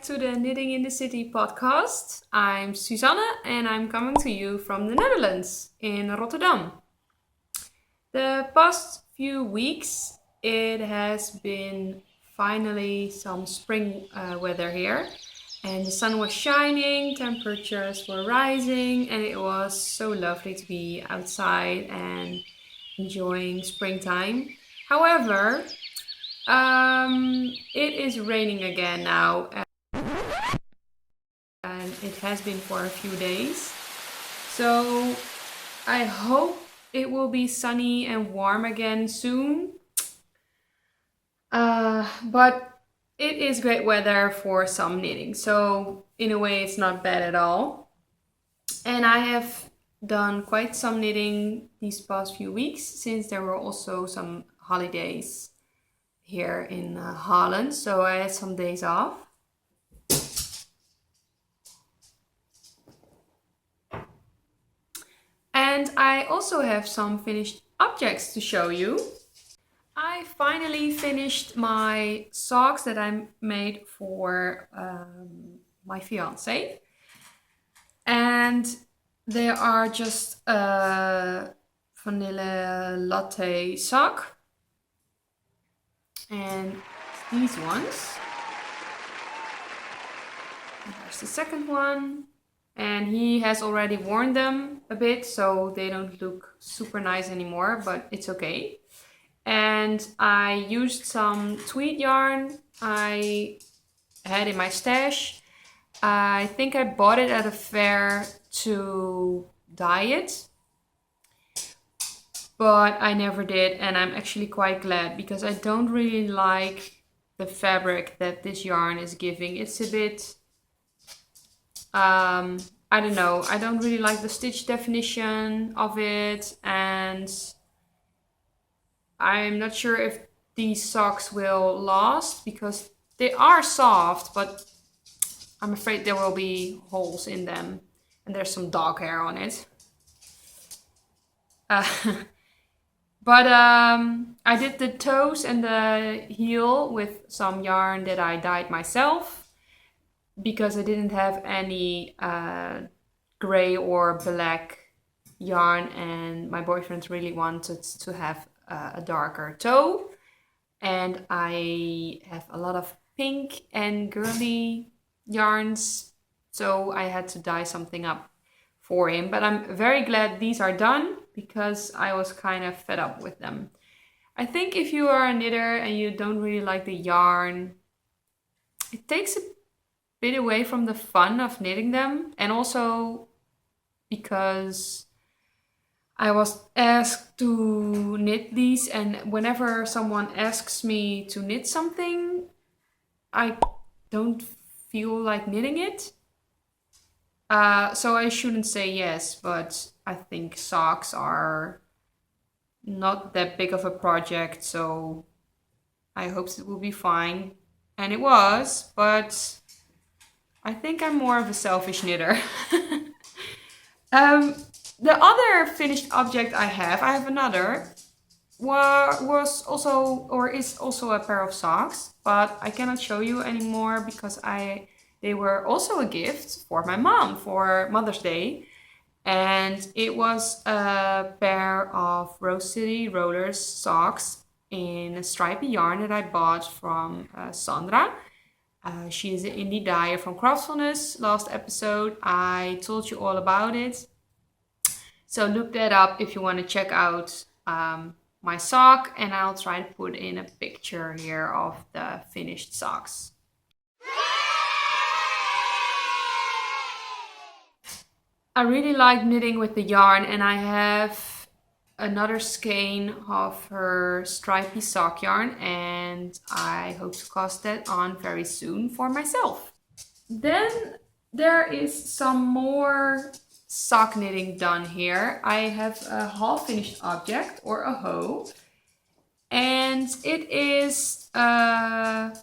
to the Knitting in the City podcast. I'm Susanne and I'm coming to you from the Netherlands in Rotterdam. The past few weeks it has been finally some spring weather here, and the sun was shining, temperatures were rising, and it was so lovely to be outside and enjoying springtime. However, it is raining again now, and it has been for a few days. So I hope it will be sunny and warm again soon. But it is great weather for some knitting. So in a way, it's not bad at all. And I have done quite some knitting these past few weeks since there were also some holidays here in Holland, so I had some days off. And I also have some finished objects to show you. I finally finished my socks that I made for my fiance. And they are just a vanilla latte sock. And these ones. And there's the second one. And he has already worn them a bit, so they don't look super nice anymore, but it's okay. And I used some tweed yarn I had in my stash. I think I bought it at a fair to dye it, but I never did, and I'm actually quite glad because I don't really like the fabric that this yarn is giving. It's a bit, I don't know, I don't really like the stitch definition of it, and I'm not sure if these socks will last because they are soft, but I'm afraid there will be holes in them, and there's some dog hair on it. But I did the toes and the heel with some yarn that I dyed myself because I didn't have any gray or black yarn, and my boyfriend really wanted to have a darker toe. And I have a lot of pink and girly yarns, so I had to dye something up for him. But I'm very glad these are done because I was kind of fed up with them. I think if you are a knitter and you don't really like the yarn, it takes a bit away from the fun of knitting them. And also because I was asked to knit these, and whenever someone asks me to knit something, I don't feel like knitting it. So I shouldn't say yes, but I think socks are not that big of a project, so I hope it will be fine. And it was, but I think I'm more of a selfish knitter. The other finished object I have another, was also, or is also a pair of socks, but I cannot show you anymore because they were also a gift for my mom for Mother's Day. And it was a pair of Rose City Rollers socks in a stripy yarn that I bought from Sandra. She is an indie dyer from Craftfulness. Last episode I told you all about it. So look that up if you want to check out my sock, and I'll try to put in a picture here of the finished socks. I really like knitting with the yarn, and I have another skein of her stripy sock yarn, and I hope to cast that on very soon for myself. Then there is some more sock knitting done here. I have a half finished object, or a hoe, and it is a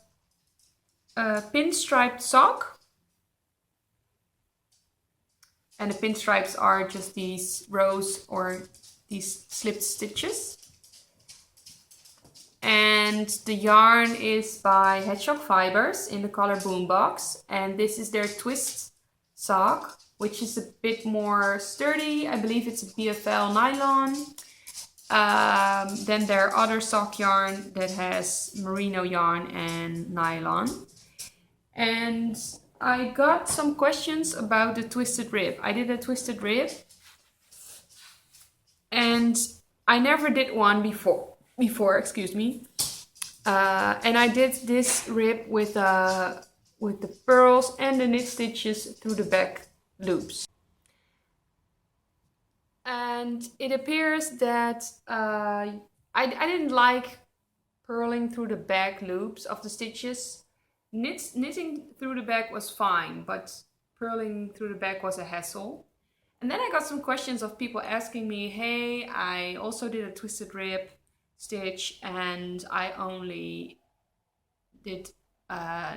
pinstriped sock. And the pinstripes are just these rows or these slipped stitches. And the yarn is by Hedgehog Fibers in the color Boombox. And this is their twist sock, which is a bit more sturdy. I believe it's a BFL nylon. Then their other sock yarn that has merino yarn and nylon. And I got some questions about the twisted rib. I did a twisted rib, and I never did one before, excuse me. And I did this rib with the pearls and the knit stitches through the back loops. And it appears that I didn't like purling through the back loops of the stitches. Knitting through the back was fine, but purling through the back was a hassle. And then I got some questions of people asking me, hey, I also did a twisted rib stitch and I only did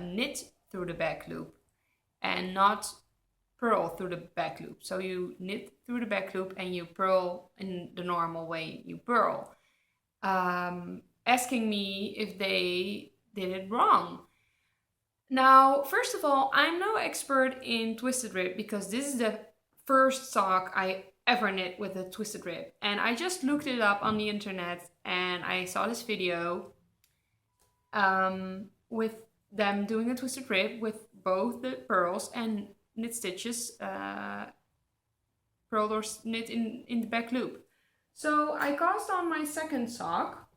knit through the back loop and not purl through the back loop. So you knit through the back loop and you purl in the normal way you purl. Asking me if they did it wrong. Now, first of all, I'm no expert in twisted rib because this is the first sock I ever knit with a twisted rib. And I just looked it up on the internet and I saw this video with them doing a twisted rib with both the pearls and knit stitches purled or knit in the back loop. So I cast on my second sock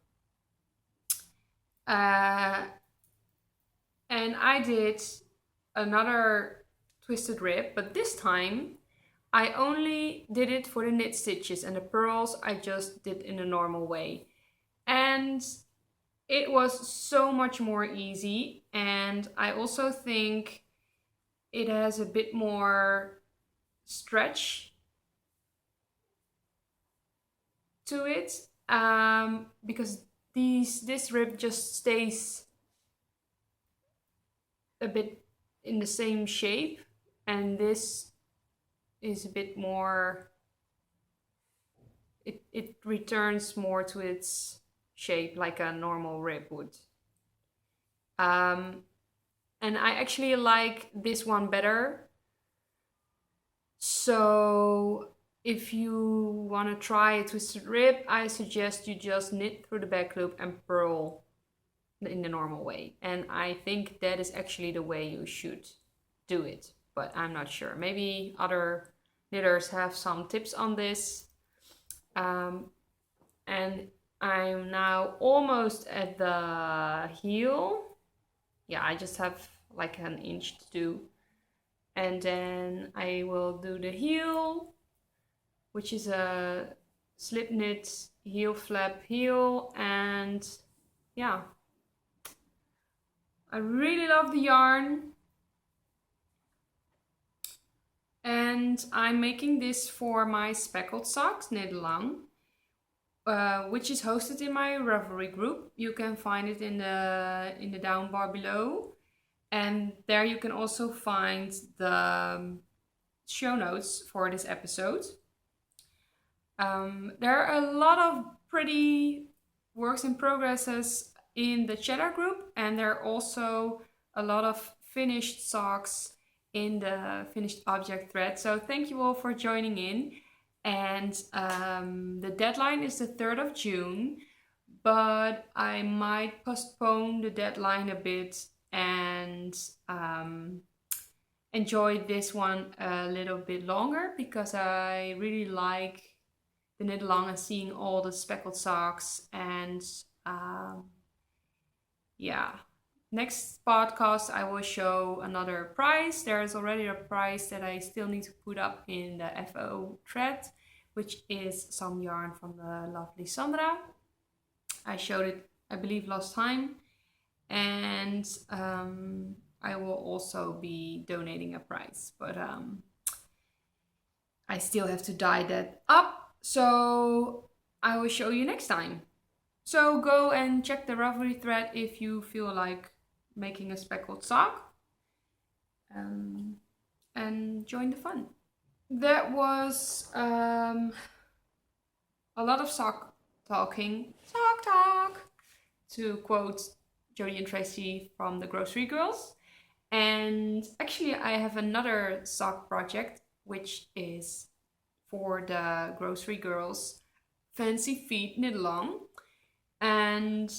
and I did another twisted rib, but this time I only did it for the knit stitches, and the pearls I just did in the normal way. And it was so much more easy, and I also think it has a bit more stretch to it, because this rib just stays a bit in the same shape, and this is a bit more, it returns more to its shape like a normal rib would. And I actually like this one better. So if you want to try a twisted rib, I suggest you just knit through the back loop and purl in the normal way. And I think that is actually the way you should do it, but I'm not sure. Maybe other knitters have some tips on this. And I'm now almost at the heel. Yeah, I just have like an inch to do. And then I will do the heel, which is a slip knit heel flap heel. And yeah, I really love the yarn. And I'm making this for my speckled socks knit along, which is hosted in my Ravelry group. You can find it in the down bar below, and there you can also find the show notes for this episode. There are a lot of pretty works in progresses in the cheddar group, and there are also a lot of finished socks in the finished object thread. So thank you all for joining in. And the deadline is the 3rd of June, but I might postpone the deadline a bit and enjoy this one a little bit longer, because I really like the knit along and seeing all the speckled socks. And yeah. Next podcast, I will show another prize. There is already a prize that I still need to put up in the FO thread, which is some yarn from the lovely Sandra. I showed it, I believe, last time. And I will also be donating a prize, but I still have to dye that up. So I will show you next time. So go and check the Ravelry thread if you feel like making a speckled sock, and join the fun. That was a lot of sock talking. Sock talk. to quote Jodie and Tracy from the Grocery Girls. And actually, I have another sock project, which is for the Grocery Girls Fancy Feet Knit Along. And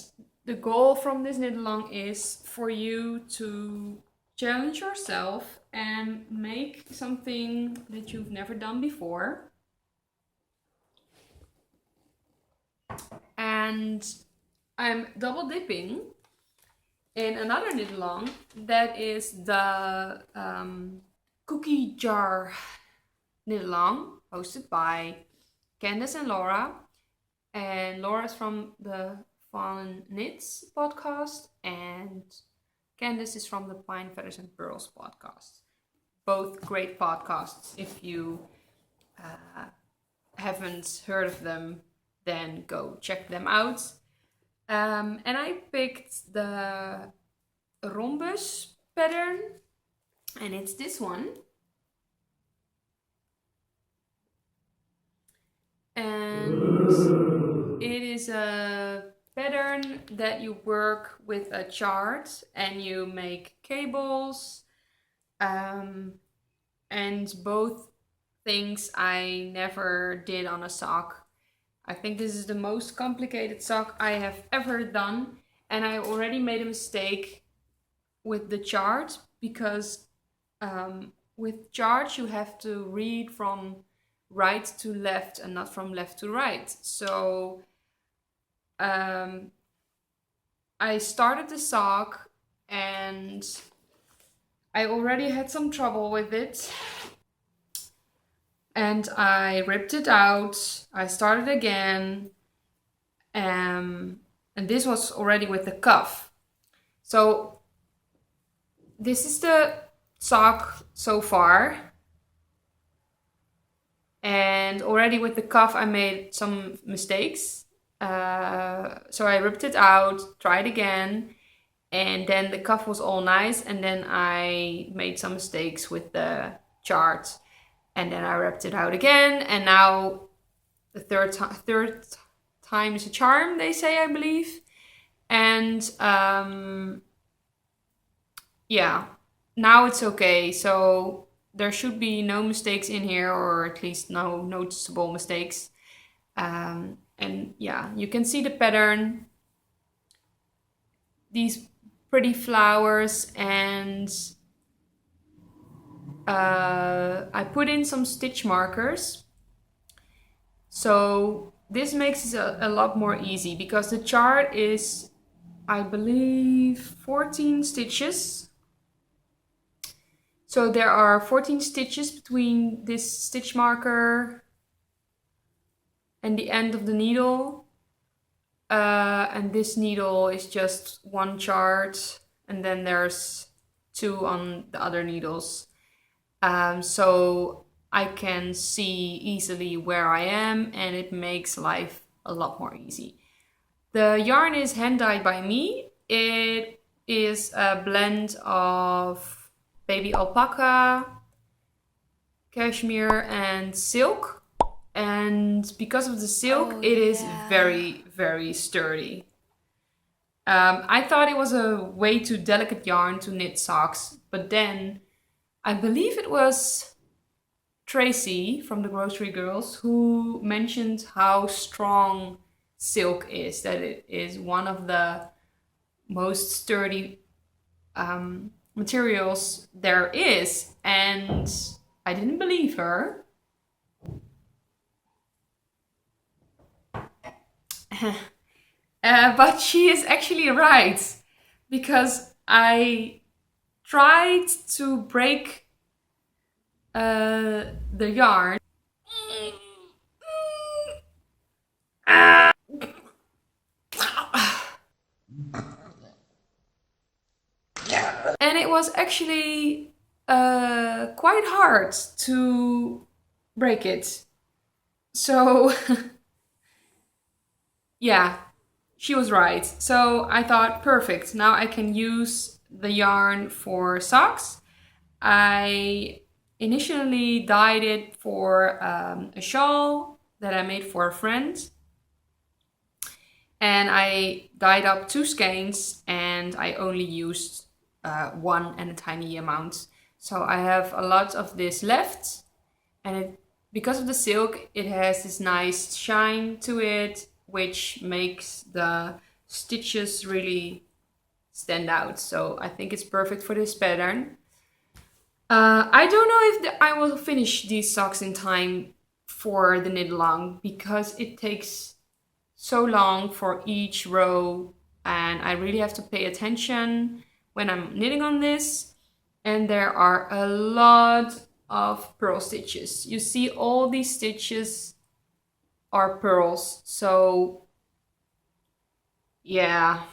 the goal from this knit along is for you to challenge yourself and make something that you've never done before. And I'm double dipping in another knit along that is the cookie jar knit along, hosted by Candace and Laura. And Laura's from the Fun Knits podcast, and Candace is from the Pine Feathers and Pearls podcast. Both great podcasts. If you haven't heard of them, then go check them out. And I picked the rhombus pattern, and it's this one. And it is a pattern that you work with a chart and you make cables. And both things I never did on a sock. I think this is the most complicated sock I have ever done. And I already made a mistake with the chart because with charts you have to read from right to left and not from left to right. So I started the sock and I already had some trouble with it. And I ripped it out. I started again. And this was already with the cuff. So this is the sock so far. And already with the cuff, I made some mistakes. So I ripped it out, tried again, and then the cuff was all nice. And then I made some mistakes with the chart, and then I ripped it out again. And now the third time is a charm, they say, I believe. And yeah, now it's okay. So there should be no mistakes in here, or at least no noticeable mistakes. And yeah, you can see the pattern, these pretty flowers, and I put in some stitch markers. So this makes it a lot more easy because the chart is, I believe, 14 stitches. So there are 14 stitches between this stitch marker and the end of the needle. And this needle is just one chart, and then there's 2 on the other needles. So I can see easily where I am, and it makes life a lot more easy. The yarn is hand dyed by me. It is a blend of baby alpaca, cashmere, and silk. And because of the silk, it is very, very sturdy. I thought it was a way too delicate yarn to knit socks, but then I believe it was Tracy from the Grocery Girls who mentioned how strong silk is, that it is one of the most sturdy materials there is, and I didn't believe her. But she is actually right, because I tried to break the yarn. And it was actually quite hard to break it. So yeah, she was right. So I thought, perfect, now I can use the yarn for socks. I initially dyed it for a shawl that I made for a friend. And I dyed up 2 skeins and I only used 1 and a tiny amount. So I have a lot of this left, and because of the silk, it has this nice shine to it, which makes the stitches really stand out. So I think it's perfect for this pattern. I don't know if I will finish these socks in time for the knit along, because it takes so long for each row, and I really have to pay attention when I'm knitting on this. And there are a lot of purl stitches. You see all these stitches are pearls. So yeah,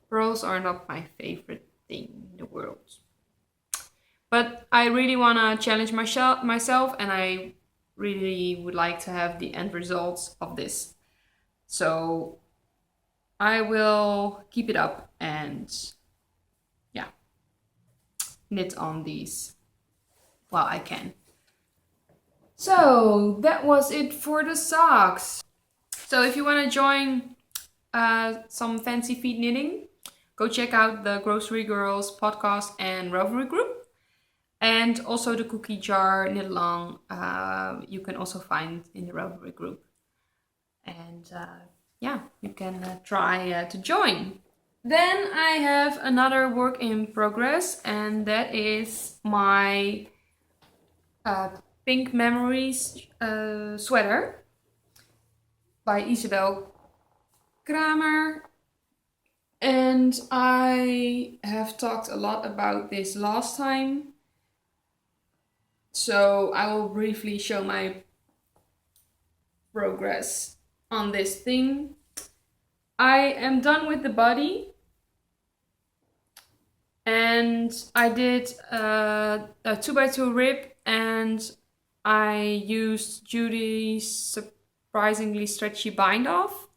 pearls are not my favorite thing in the world. But I really want to challenge myself, and I really would like to have the end results of this. So I will keep it up and yeah, knit on these while I can. So that was it for the socks. So if you want to join some fancy feet knitting, go check out the Grocery Girls podcast and Ravelry group. And also the cookie jar knit along, you can also find in the Ravelry group. And yeah, you can try to join. Then I have another work in progress, and that is my Pink Memories sweater by Isabel Kramer. And I have talked a lot about this last time, so I will briefly show my progress on this thing. I am done with the body, and I did a 2x2 rib, and I used Judy's surprisingly stretchy bind off,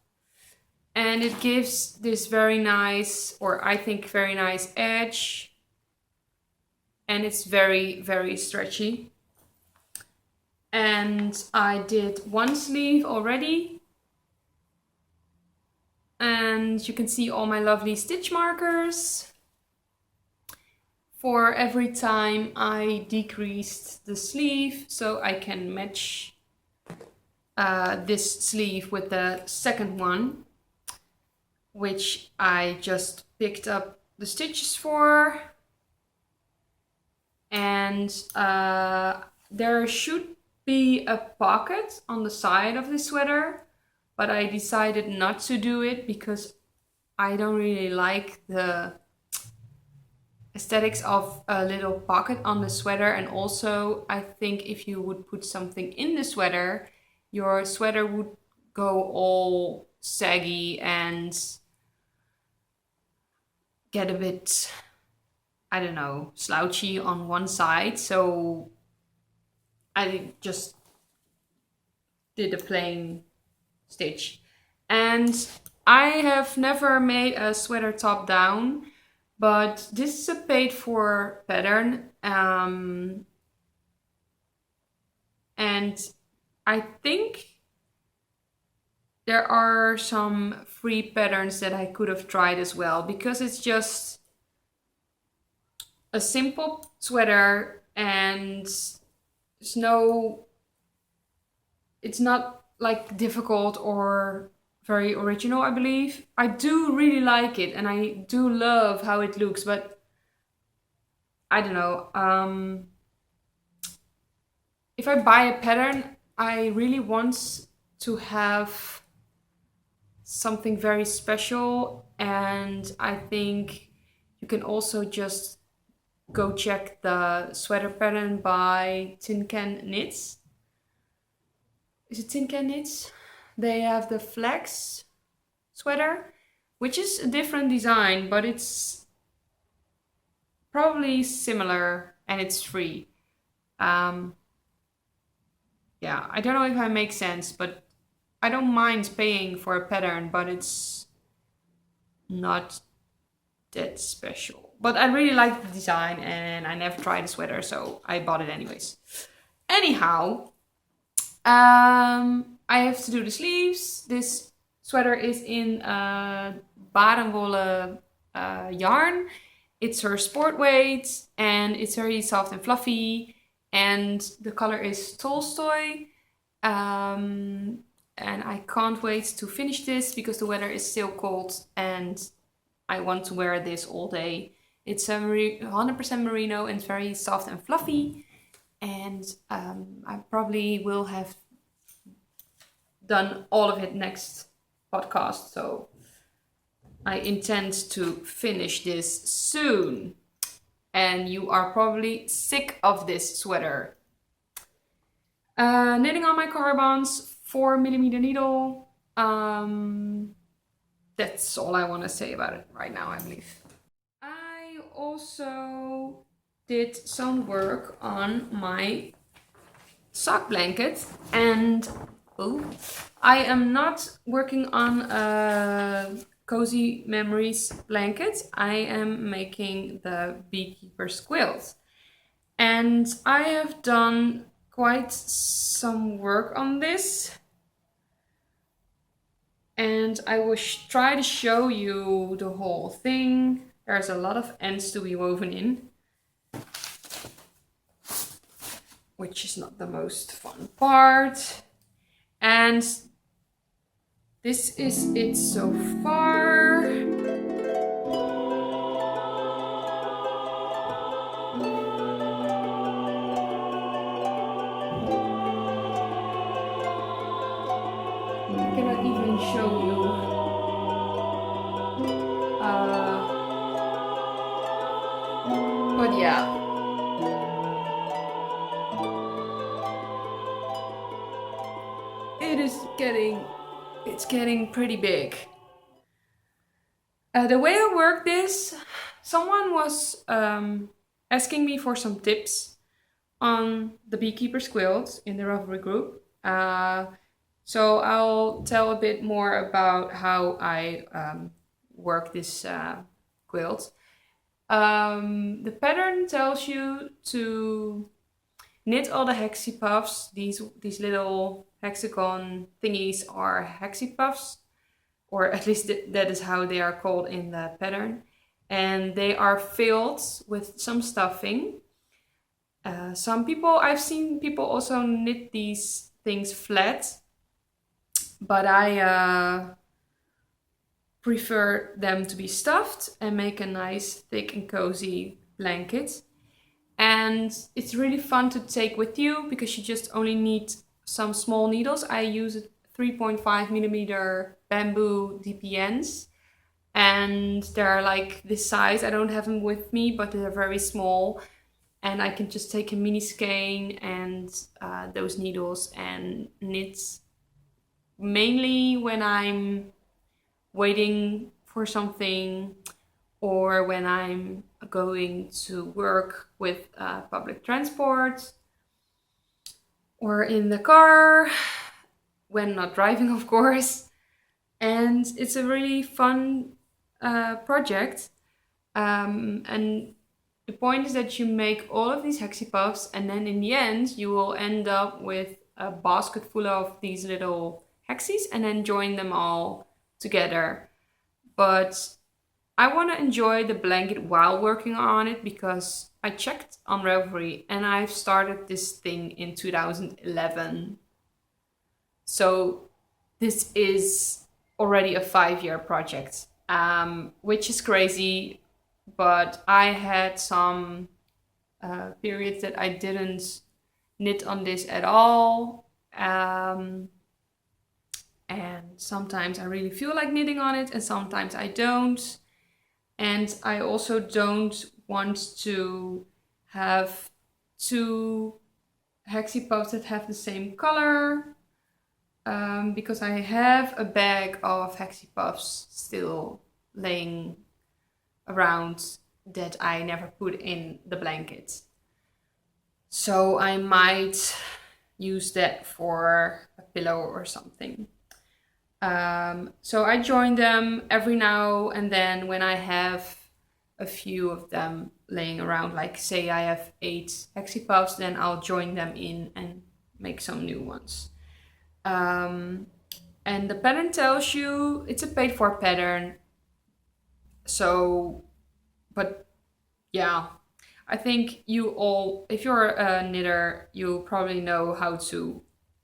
and it gives this very nice, or I think very nice edge, and it's very, very stretchy. And I did one sleeve already, and you can see all my lovely stitch markers. For every time I decreased the sleeve, so I can match this sleeve with the second one, which I just picked up the stitches for. And there should be a pocket on the side of the sweater, but I decided not to do it because I don't really like the aesthetics of a little pocket on the sweater. And also I think if you would put something in the sweater, your sweater would go all saggy and get a bit, I don't know, slouchy on one side. So I just did a plain stitch. And I have never made a sweater top down, but this is a paid for pattern. And I think there are some free patterns that I could have tried as well, because it's just a simple sweater and it's not like difficult or very original, I believe. I do really like it and I do love how it looks, but I don't know. If I buy a pattern, I really want to have something very special, and I think you can also just go check the sweater pattern by Tin Can Knits. Is it Tin Can Knits? They have the flex sweater, which is a different design, but it's probably similar and it's free. Yeah, I don't know if I make sense, but I don't mind paying for a pattern, but it's not that special. But I really like the design and I never tried a sweater, so I bought it anyways. Anyhow, I have to do the sleeves. This sweater is in badenwolle yarn. It's her sport weight and it's very soft and fluffy. And the color is Tolstoy. And I can't wait to finish this because the weather is still cold and I want to wear this all day. It's 100% merino and very soft and fluffy. And I probably will have done all of it next podcast. So I intend to finish this soon. And you are probably sick of this sweater. Knitting on my carbons, 4mm needle. That's all I want to say about it right now, I believe. I also did some work on my sock blanket, and I am not working on a Cozy Memories blanket. I am making the Beekeeper's quilt, and I have done quite some work on this, and I will try to show you the whole thing. There's a lot of ends to be woven in, which is not the most fun part. And this is it so far. I cannot even show you. But yeah. It's getting pretty big. The way I work this, someone was asking me for some tips on the Beekeeper's quilt in the Ravelry group. So I'll tell a bit more about how I work this quilt. The pattern tells you to knit all the Hexipuffs. These little hexagon thingies are Hexipuffs, or at least that is how they are called in the pattern. And they are filled with some stuffing. I've seen people also knit these things flat, but I prefer them to be stuffed and make a nice thick and cozy blanket. And it's really fun to take with you because you just only need some small needles. I use 3.5mm bamboo DPNs, and they're like this size. I don't have them with me, but they're very small, and I can just take a mini skein and those needles and knit, mainly when I'm waiting for something or when I'm going to work with public transport or in the car when not driving, of course. And it's a really fun project. And the point is that you make all of these Hexipuffs, and then in the end you will end up with a basket full of these little Hexies and then join them all together. But I want to enjoy the blanket while working on it because I checked on Ravelry and I've started this thing in 2011. So this is already a 5-year project, which is crazy. But I had some periods that I didn't knit on this at all. And sometimes I really feel like knitting on it and sometimes I don't. And I also don't want to have 2 Hexipuffs that have the same color. Because I have a bag of Hexipuffs still laying around that I never put in the blanket. So I might use that for a pillow or something. So I join them every now and then when I have a few of them laying around. Like say I have 8 Hexipuffs, then I'll join them in and make some new ones. And the pattern tells you it's a paid for pattern. So, but yeah, I think you all, if you're a knitter, you probably know how to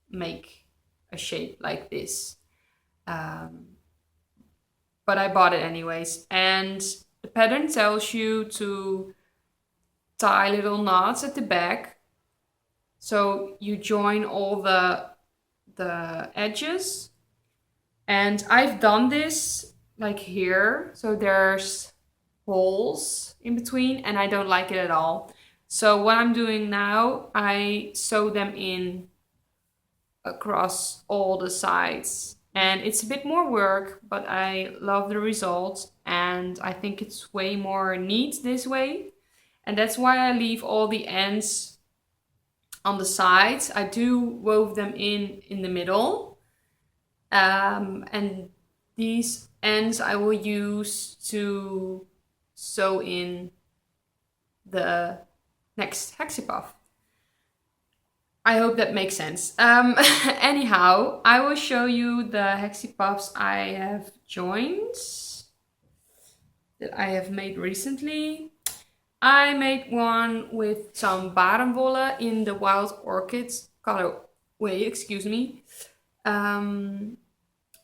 make a shape like this. Um, but I bought it anyways. And the pattern tells you to tie little knots at the back. So you join all the edges. And I've done this like here. So there's holes in between and I don't like it at all. So what I'm doing now, I sew them in across all the sides. And it's a bit more work, but I love the result and I think it's way more neat this way. And that's why I leave all the ends on the sides. I do wove them in the middle. And these ends I will use to sew in the next Hexipuff. I hope that makes sense. Anyhow, I will show you the Hexipuffs I have joined, that I have made recently. I made one with some barenwolle in the Wild Orchids colorway, excuse me.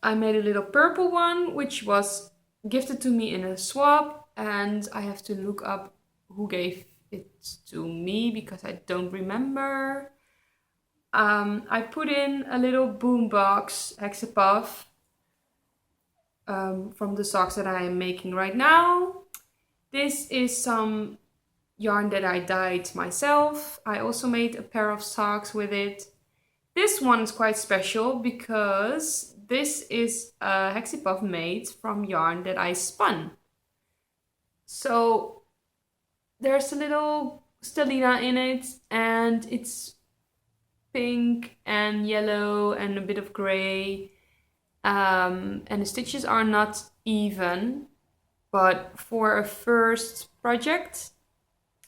I made a little purple one, which was gifted to me in a swap, and I have to look up who gave it to me because I don't remember. I put in a little boombox Hexipuff from the socks that I am making right now. This is some yarn that I dyed myself. I also made a pair of socks with it. This one is quite special because this is a Hexipuff made from yarn that I spun. So there's a little stellina in it and it's pink and yellow and a bit of gray. And the stitches are not even, but for a first project,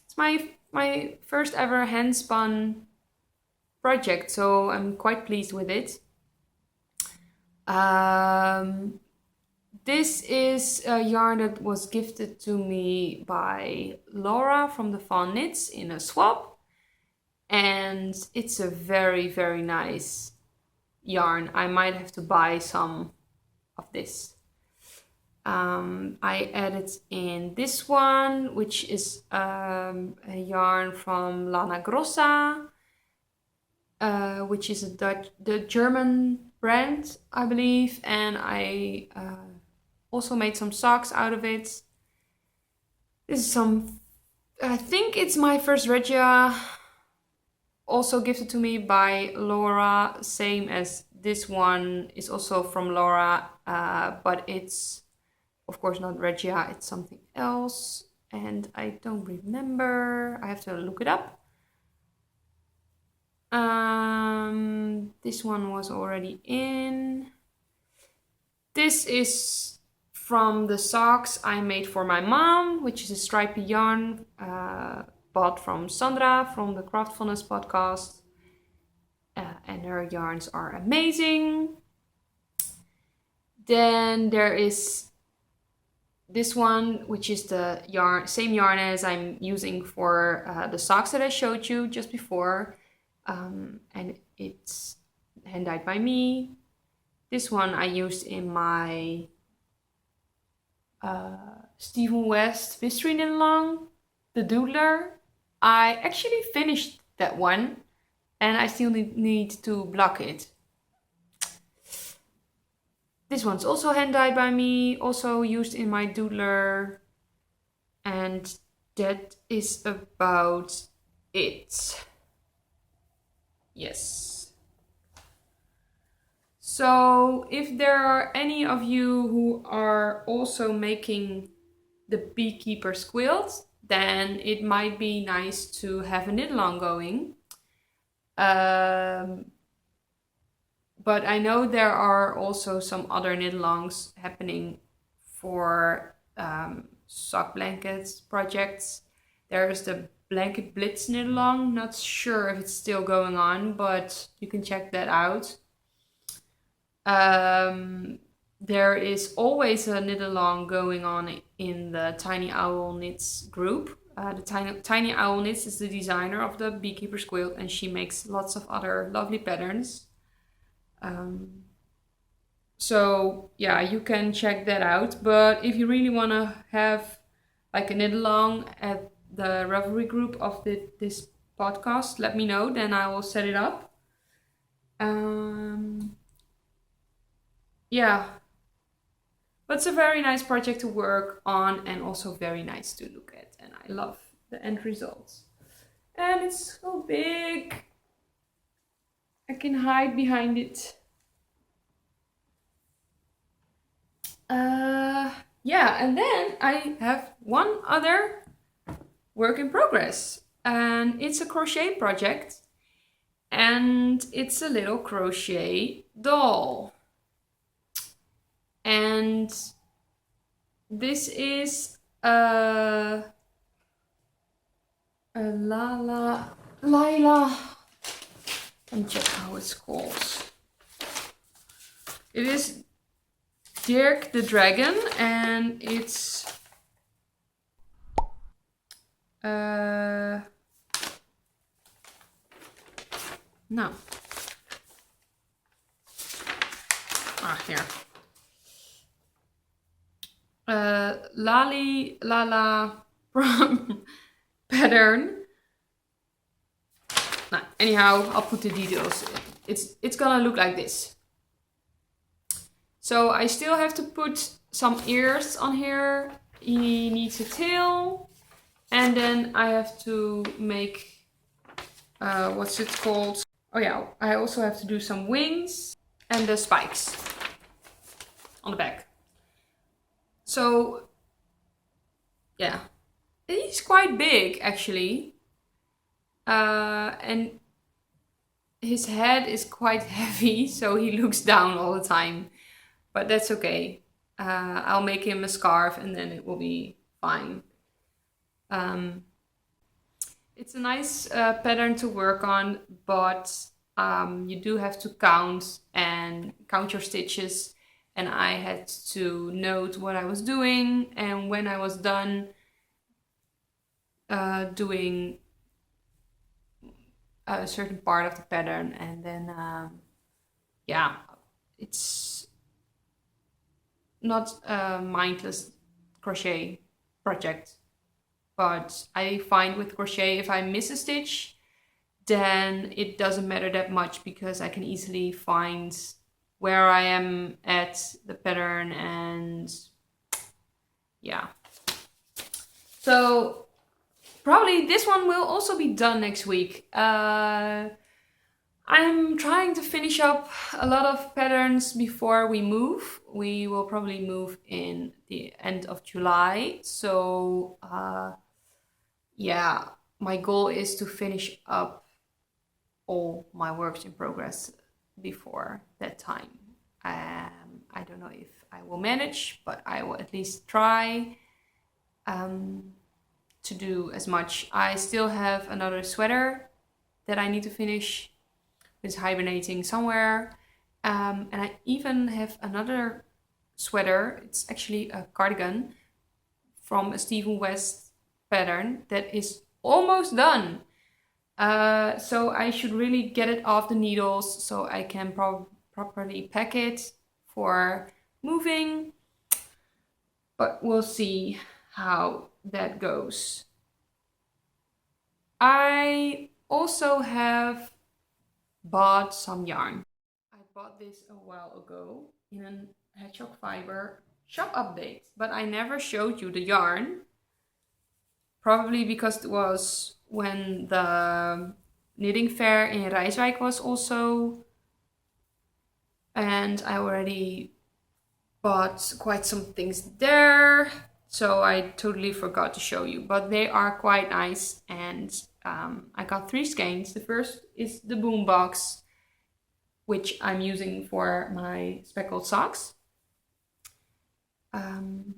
it's my first ever hand spun project, so I'm quite pleased with it. This is a yarn that was gifted to me by Laura from the Fawn Knits in a swap, and it's a very, very nice yarn. I might have to buy some of this. I added in this one, which is a yarn from Lana Grossa, which is the German brand, I believe, and I also made some socks out of it. This is I think it's my first Regia, also gifted to me by Laura, same as this one is also from Laura, but it's of course not Regia, it's something else, and I don't remember, I have to look it up. This one was already in. This is from the socks I made for my mom, which is a stripy yarn bought from Sandra from the Craftfulness podcast. And her yarns are amazing. Then there is this one, which is the same yarn as I'm using for the socks that I showed you just before. And it's hand dyed by me. This one I used in my Stephen West Mystery Knit Along, the Doodler. I actually finished that one and I still need to block it. This one's also hand dyed by me, also used in my Doodler. And that is about it. Yes. So if there are any of you who are also making the beekeeper's quilt, then it might be nice to have a knit along going. But I know there are also some other knit alongs happening for sock blankets projects. There's the Blanket Blitz knit along. Not sure if it's still going on, but you can check that out. There is always a knit along going on in the Tiny Owl Knits group. The Tiny Owl Knits is the designer of the Beekeeper's Quilt, and she makes lots of other lovely patterns. So yeah, you can check that out. But if you really want to have like a knit along at the Ravelry group of this podcast, let me know. Then I will set it up. Yeah, but it's a very nice project to work on and also very nice to look at. And I love the end results. And it's so big. I can hide behind it. Yeah, and then I have one other work in progress. And it's a crochet project. And it's a little crochet doll. And this is a Lila. Let me check how it's called. It is Dirk the Dragon, and it's no. Here. Lala pattern. Nah, anyhow, I'll put the details. It's gonna look like this. So I still have to put some ears on here. He needs a tail, and then I have to make what's it called? Oh yeah, I also have to do some wings and the spikes on the back. So yeah, he's quite big actually, and his head is quite heavy, so he looks down all the time, but that's okay. I'll make him a scarf and then it will be fine. It's a nice pattern to work on, but you do have to count your stitches, and I had to note what I was doing and when I was done doing a certain part of the pattern, and then yeah, it's not a mindless crochet project, but I find with crochet, if I miss a stitch, then it doesn't matter that much because I can easily find where I am at the pattern, and yeah. So probably this one will also be done next week. I'm trying to finish up a lot of patterns before we move. We will probably move in the end of July. So yeah, my goal is to finish up all my works in progress before that time. I don't know if I will manage, but I will at least try to do as much. I still have another sweater that I need to finish. It's hibernating somewhere. And I even have another sweater. It's actually a cardigan from a Stephen West pattern that is almost done. So I should really get it off the needles so I can properly pack it for moving. But we'll see how that goes. I also have bought some yarn. I bought this a while ago in a Hedgehog Fiber shop update, but I never showed you the yarn. Probably because it was when the knitting fair in Rijswijk was also, and I already bought quite some things there, so I totally forgot to show you, but they are quite nice. And I got 3 skeins. The first is the boombox, which I'm using for my speckled socks. And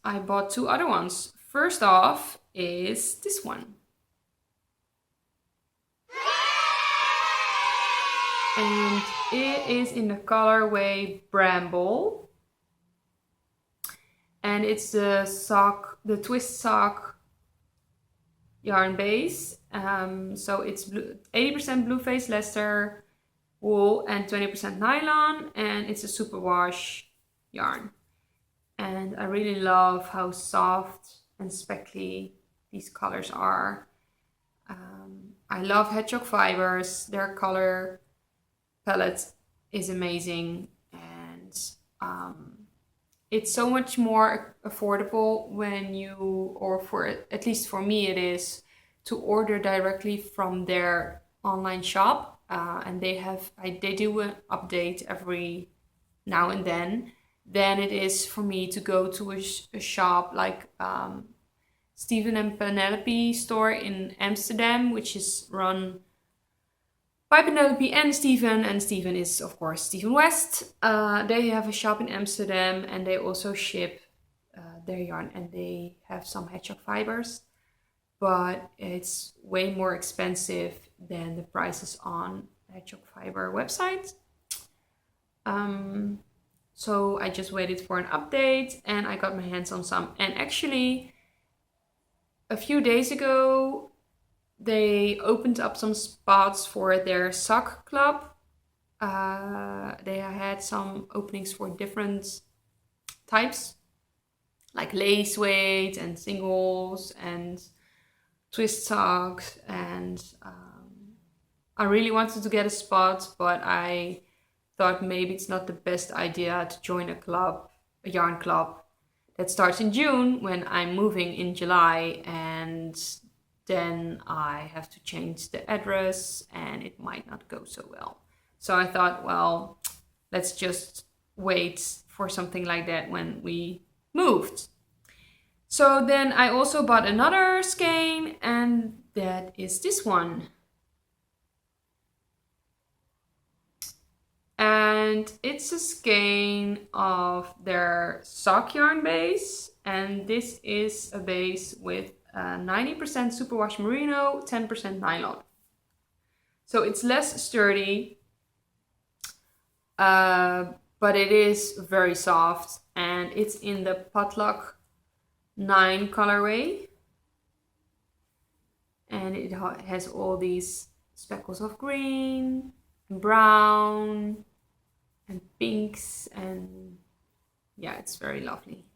I bought 2 other ones. First off is this one. and it is in the colorway Bramble, and it's the twist sock yarn base. So it's 80% blue face Leicester wool and 20% nylon, and it's a superwash yarn. And I really love how soft and speckly these colors are. I love Hedgehog Fibers. Their color palette is amazing, and it's so much more affordable when you, or for at least for me it is, to order directly from their online shop. And they do an update every now and then. Then it is for me to go to a shop like Stephen and Penelope store in Amsterdam, which is run by Penelope and Stephen is of course Stephen West. They have a shop in Amsterdam, and they also ship their yarn, and they have some Hedgehog Fibers, but it's way more expensive than the prices on Hedgehog Fiber website. So I just waited for an update, and I got my hands on some. And actually, a few days ago, they opened up some spots for their sock club. They had some openings for different types, like lace weight and singles and twist socks. And I really wanted to get a spot, but I thought maybe it's not the best idea to join a yarn club that starts in June when I'm moving in July, and then I have to change the address and it might not go so well. So I thought, well, let's just wait for something like that when we moved. So then I also bought another skein, and that is this one. And it's a skein of their sock yarn base, and this is a base with 90% superwash merino, 10% nylon. So it's less sturdy, but it is very soft, and it's in the Potluck 9 colorway, and it has all these speckles of green, brown and pinks, and yeah, it's very lovely.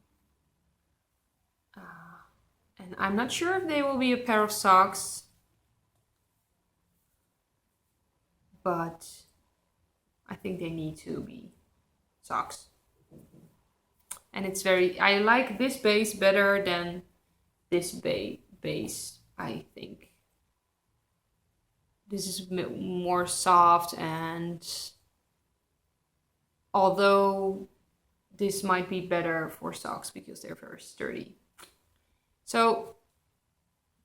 And I'm not sure if they will be a pair of socks, but I think they need to be socks. And it's I like this base better than this base, I think. This is more soft, and although this might be better for socks because they're very sturdy. So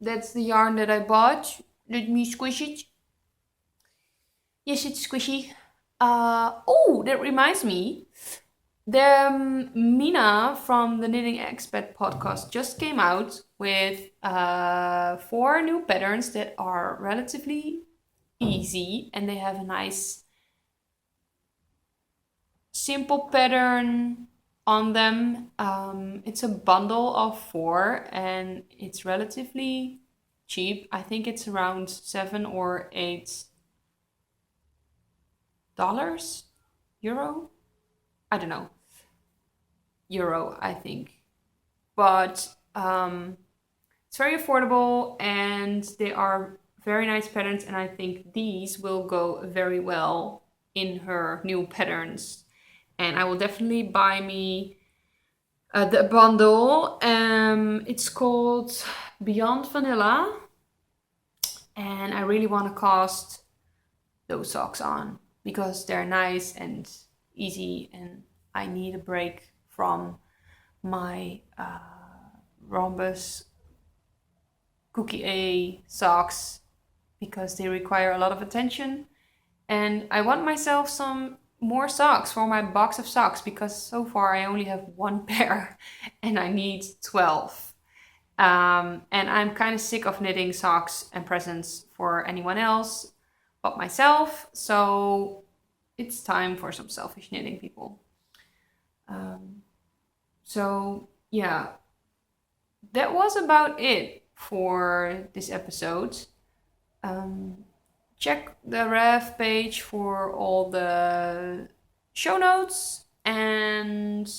that's the yarn that I bought. Let me squish it. Yes, it's squishy. Oh, that reminds me. The Mina from the Knitting Expat podcast just came out with 4 new patterns that are relatively easy, and they have a nice simple pattern on them. It's a bundle of 4, and it's relatively cheap. I think it's around $7 or $8 euro. I don't know. Euro, I think. But it's very affordable, and they are very nice patterns, and I think these will go very well in her new patterns. And I will definitely buy me the bundle. It's called Beyond Vanilla, and I really want to cast those socks on because they're nice and easy, and I need a break from my rhombus cookie A socks because they require a lot of attention, and I want myself some more socks for my box of socks because so far I only have 1 pair and I need 12. And I'm kind of sick of knitting socks and presents for anyone else. but myself. So it's time for some selfish knitting, people. So yeah, that was about it for this episode. Check the Rev page for all the show notes, and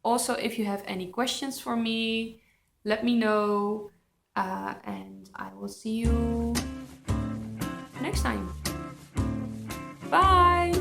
also if you have any questions for me, let me know, and I will see you next time. Bye!